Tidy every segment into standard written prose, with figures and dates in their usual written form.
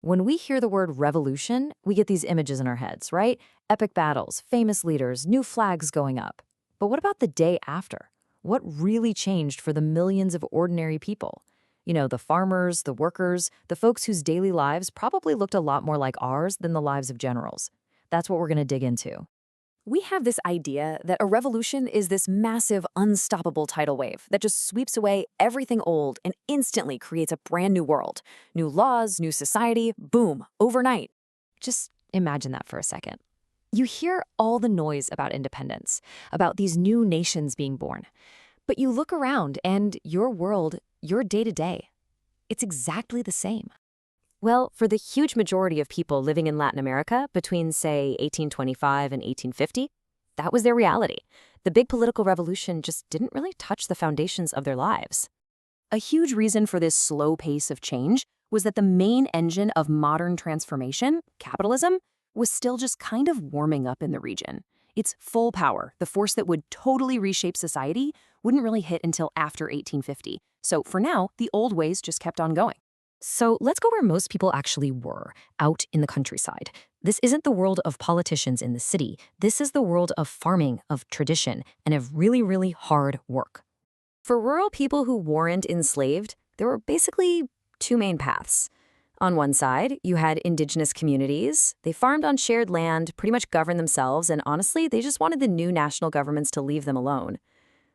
When we hear the word revolution, we get these images in our heads, right? Epic battles, famous leaders, new flags going up. But what about the day after? What really changed for the millions of ordinary people? You know, the farmers, the workers, the folks whose daily lives probably looked a lot more like ours than the lives of generals. That's what we're going to dig into. We have this idea that a revolution is this massive, unstoppable tidal wave that just sweeps away everything old and instantly creates a brand new world. New laws, new society, boom, overnight. Just imagine that for a second. You hear all the noise about independence, about these new nations being born. But you look around and your world, your day-to-day, it's exactly the same. Well, for the huge majority of people living in Latin America between, say, 1825 and 1850, that was their reality. The big political revolution just didn't really touch the foundations of their lives. A huge reason for this slow pace of change was that the main engine of modern transformation, capitalism, was still just kind of warming up in the region. Its full power, the force that would totally reshape society, wouldn't really hit until after 1850. So for now, the old ways just kept on going. So let's go where most people actually were, out in the countryside. This isn't the world of politicians in the city. This is the world of farming, of tradition, and of really, really hard work. For rural people who weren't enslaved, there were basically two main paths. On one side, you had indigenous communities. They farmed on shared land, pretty much governed themselves, and honestly, they just wanted the new national governments to leave them alone.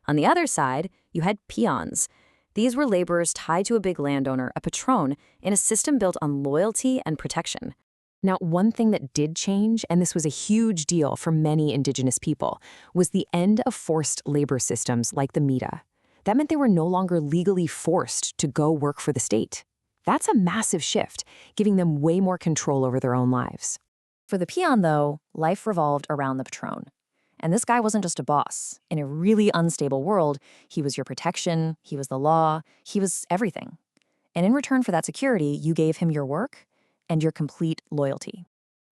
On the other side, you had peons. These were laborers tied to a big landowner, a patron, in a system built on loyalty and protection. Now, one thing that did change, and this was a huge deal for many indigenous people, was the end of forced labor systems like the MITA. That meant they were no longer legally forced to go work for the state. That's a massive shift, giving them way more control over their own lives. For the peon, though, life revolved around the patron. And this guy wasn't just a boss. In a really unstable world, he was your protection, he was the law, he was everything. And in return for that security, you gave him your work and your complete loyalty.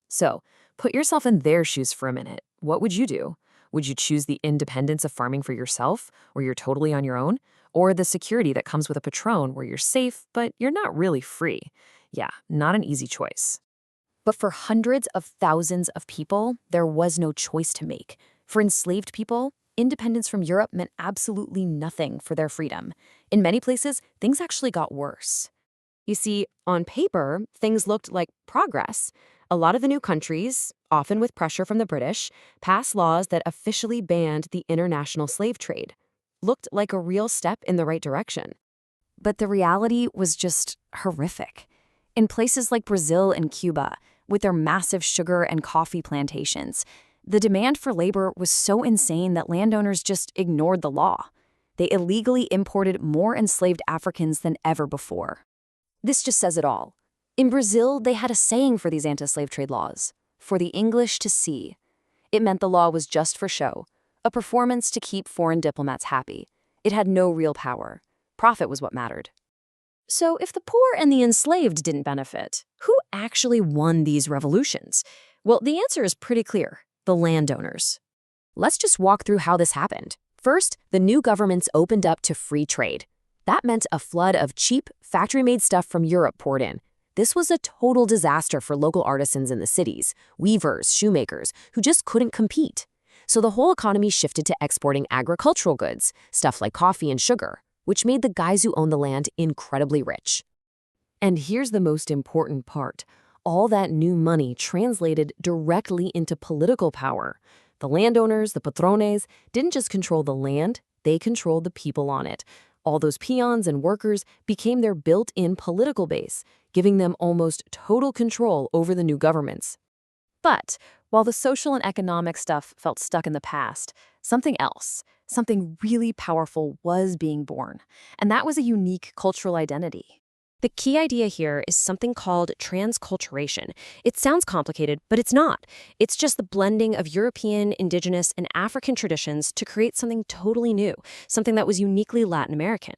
So, put yourself in their shoes for a minute. What would you do? Would you choose the independence of farming for yourself, where you're totally on your own? Or the security that comes with a patron, where you're safe, but you're not really free? Yeah, not an easy choice. But for hundreds of thousands of people, there was no choice to make. For enslaved people, independence from Europe meant absolutely nothing for their freedom. In many places, things actually got worse. You see, on paper, things looked like progress. A lot of the new countries, often with pressure from the British, passed laws that officially banned the international slave trade. Looked like a real step in the right direction. But the reality was just horrific. In places like Brazil and Cuba, with their massive sugar and coffee plantations, the demand for labor was so insane that landowners just ignored the law. They illegally imported more enslaved Africans than ever before. This just says it all. In Brazil, they had a saying for these anti-slave trade laws: for the English to see. It meant the law was just for show, a performance to keep foreign diplomats happy. It had no real power. Profit was what mattered. So if the poor and the enslaved didn't benefit, who actually won these revolutions? Well, the answer is pretty clear: the landowners. Let's just walk through how this happened. First, the new governments opened up to free trade. That meant a flood of cheap, factory-made stuff from Europe poured in. This was a total disaster for local artisans in the cities, weavers, shoemakers, who just couldn't compete. So the whole economy shifted to exporting agricultural goods, stuff like coffee and sugar, which made the guys who owned the land incredibly rich. And here's the most important part. All that new money translated directly into political power. The landowners, the patrones, didn't just control the land, they controlled the people on it. All those peons and workers became their built-in political base, giving them almost total control over the new governments. But while the social and economic stuff felt stuck in the past, something else, something really powerful was being born, and that was a unique cultural identity. The key idea here is something called transculturation. It sounds complicated, but it's not. It's just the blending of European, indigenous, and African traditions to create something totally new, something that was uniquely Latin American.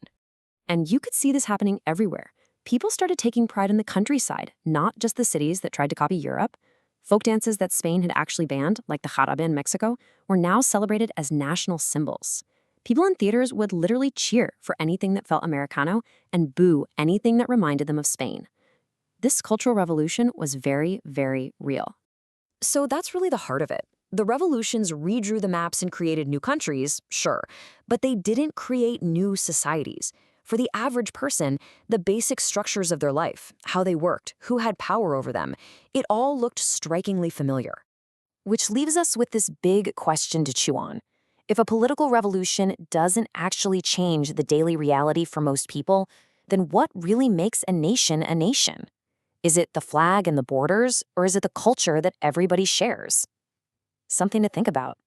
And you could see this happening everywhere. People started taking pride in the countryside, not just the cities that tried to copy Europe. Folk dances that Spain had actually banned, like the jarabe in Mexico, were now celebrated as national symbols. People in theaters would literally cheer for anything that felt Americano and boo anything that reminded them of Spain. This cultural revolution was very, very real. So that's really the heart of it. The revolutions redrew the maps and created new countries, sure, but they didn't create new societies. For the average person, the basic structures of their life, how they worked, who had power over them, it all looked strikingly familiar. Which leaves us with this big question to chew on. If a political revolution doesn't actually change the daily reality for most people, then what really makes a nation a nation? Is it the flag and the borders, or is it the culture that everybody shares? Something to think about.